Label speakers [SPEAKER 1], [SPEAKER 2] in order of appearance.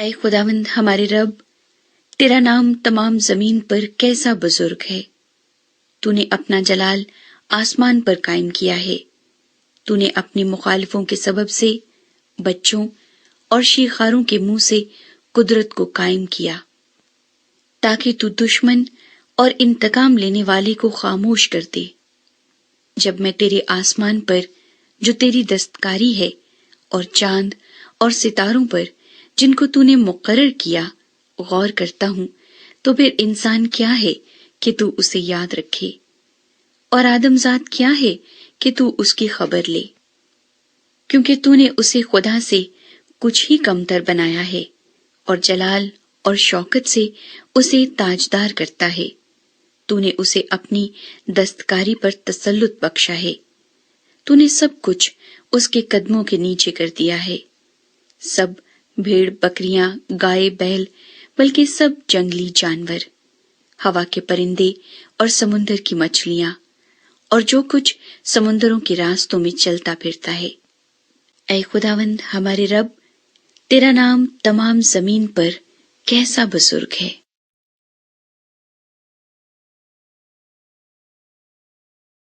[SPEAKER 1] اے خداوند ہمارے رب، تیرا نام تمام زمین پر کیسا بزرگ ہے۔ تو نے اپنا جلال آسمان پر قائم کیا ہے۔ تو نے اپنے مخالفوں کے سبب سے بچوں اور شیخاروں کے منہ سے قدرت کو قائم کیا، تاکہ تو دشمن اور انتقام لینے والے کو خاموش کر دے۔ جب میں تیرے آسمان پر جو تیری دستکاری ہے اور چاند اور ستاروں پر جن کو تو نے مقرر کیا غور کرتا ہوں، تو پھر انسان کیا ہے کہ تو اسے یاد رکھے، اور آدم ذات کیا ہے کہ تو اس کی خبر لے؟ کیونکہ تو نے اسے خدا سے کچھ ہی کمتر بنایا ہے، اور جلال اور شوکت سے اسے تاجدار کرتا ہے۔ تو نے اسے اپنی دستکاری پر تسلط بخشا ہے۔ تو نے سب کچھ اس کے قدموں کے نیچے کر دیا ہے، سب بھیڑ بکریاں، گائے بیل، بلکہ سب جنگلی جانور، ہوا کے پرندے اور سمندر کی مچھلیاں، اور جو کچھ سمندروں کے راستوں میں چلتا پھرتا ہے۔ اے خداوند ہمارے رب، تیرا نام تمام زمین پر کیسا بزرگ ہے۔